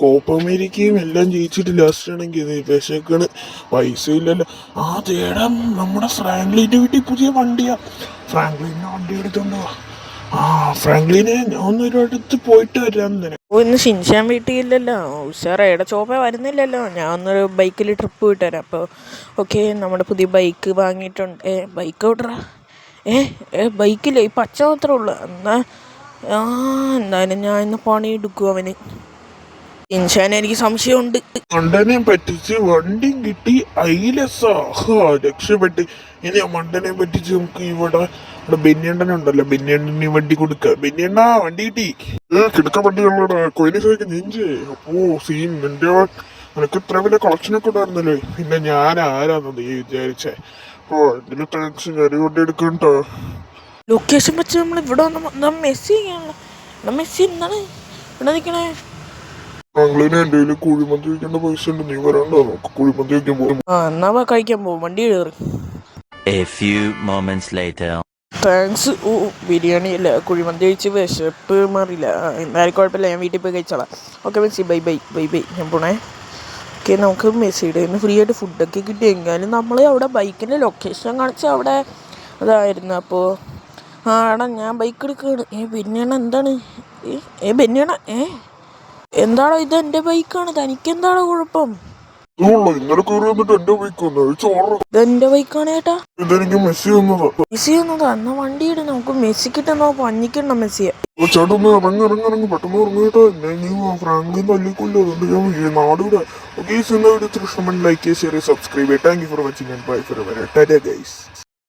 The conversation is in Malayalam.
കോപ്പ അമേരിക്കയും എല്ലാം ജയിച്ചിട്ട് ലാസ്റ്റ് ആണെങ്കിൽ വിശക്കണ്, പൈസ ഇല്ലല്ലോ. ആ തേടാം, നമ്മുടെ ഫ്രാങ്ക്ലിന്റെ വീട്ടിൽ പുതിയ വണ്ടിയാ. ഫ്രാങ്ക്ലിന്റെ വണ്ടി എടുത്തോണ്ട് വാ. ആ ഫ്രാങ്ക്ലിനെ ഞാൻ ഒന്നൊരിടത്ത് പോയിട്ട് വരാം തന്നെ. ഓ, ഇന്ന് ഷിൻഷാൻ വീട്ടിലില്ലല്ലോ. ഉഷാറയുടെ ചോപ്പ വരുന്നില്ലല്ലോ. ഞാൻ ഒന്നൊരു ബൈക്കിൽ ട്രിപ്പ് പോയിട്ട് വരാം. അപ്പോൾ ഓക്കെ, നമ്മുടെ പുതിയ ബൈക്ക് വാങ്ങിയിട്ടുണ്ട്. ബൈക്ക് ഓർഡറാ. ബൈക്കില്ല, ഈ പച്ച മാത്രമേ ഉള്ളൂ. എന്തായാലും ഞാൻ ഇന്ന് പണി എടുക്കും അവന്. ഷിൻഷാൻ എനിക്ക് സംശയമുണ്ട്. മണ്ടനെ പറ്റിച്ച് വണ്ടിയും കിട്ടി, ഐലസാ രക്ഷപ്പെട്ട്. ഇനി ആ മണ്ടനെ പറ്റിച്ച് നമുക്ക് ഇവിടെ ബെന്യണ്ണനുണ്ടല്ലോ, ബെന്യണ്ണന് വണ്ടി കൊടുക്ക. ബെന്യണ്ണ വണ്ടി കിട്ടി. കിടക്ക വണ്ടികളുടെ കൊയിനിസൊക്കെ നെഞ്ച്. അപ്പോ സീൻ നിന്റെ നിനക്ക് ഇത്ര വലിയ കളക്ഷനൊക്കെ ഉണ്ടായിരുന്നല്ലേ. പിന്നെ ഞാൻ ആരാന്ന് നീ വിചാരിച്ചേ? ഓ ഇതിന് താങ്ക്സ്, ഞാൻ വണ്ടി എടുക്കണ്ടോ. ലൊക്കേഷൻ വെച്ച് നമ്മൾ ഇവിടെ വന്ന് മെസ്സി ചെയ്യാനുള്ള മെസ്സി എന്താണ് ഇവിടെ നിൽക്കണേ? ഫ്രാങ്ക്ലിന് എന്റെ കയ്യിൽ കുഴിമന്തി വയ്ക്കേണ്ട പൈസ ഉണ്ട്, നീ വരാണ്ടോ? നമുക്ക് കുഴിമന്തി വയ്ക്കാൻ പോകും. എന്നാ കഴിക്കാൻ പോകും, വണ്ടി കയറി. A few moments later. Thanks. Biryani അല്ല, കുഴിമന്തി കഴിച്ച് വിശപ്പ് മാറിയില്ല. എന്തായാലും കുഴപ്പമില്ല, ഞാൻ വീട്ടിൽ പോയി കഴിച്ചോളാം. Okay Messi, bye bye bye bye, ഞാൻ പോണേ. ഓക്കെ, നമുക്ക് മെസ്സിയുടെ നിന്ന് ഫ്രീ ആയിട്ട് ഫുഡൊക്കെ കിട്ടി. എങ്കിലും നമ്മൾ അവിടെ ബൈക്കിൻ്റെ ലൊക്കേഷൻ കാണിച്ച് അവിടെ അതായിരുന്നു. അപ്പോൾ എടാ ഞാൻ ബൈക്ക് എടുക്കുകയാണ്. ബെന്യണ്ണ എന്താണ്? ബെന്യണ്ണ എന്താണോ ഇത്? എൻ്റെ ബൈക്കാണ്, തനിക്കെന്താണോ കുഴപ്പം? ഇതെന്റെ ബൈക്കാണ് ചേട്ടാ. ഇതെനിക്ക് മെസ്സി തന്നതാ. മെസ്സി തന്നതാ? എന്നാ വണ്ടി ഇടും, നമുക്ക് മെസ്സിക്കിട്ടെന്നോ പഞ്ഞിക്കിടണം മെസ്സിയെ. ചേട്ടൊന്ന് ഇറങ്ങി പെട്ടെന്ന് ഇറങ്ങിട്ടോ. ഫ്രാങ്ക്ലിൻ തല്ലിക്കൊല്ലോ, അതുകൊണ്ട് ഞാൻ നാടുകൂടെ. ഓക്കെ, ലൈക്ക് ചെയ്യുക, ഷെയർ, സബ്സ്ക്രൈബ് ചെയ്യുക. Thank you for watching and bye forever. Tata guys.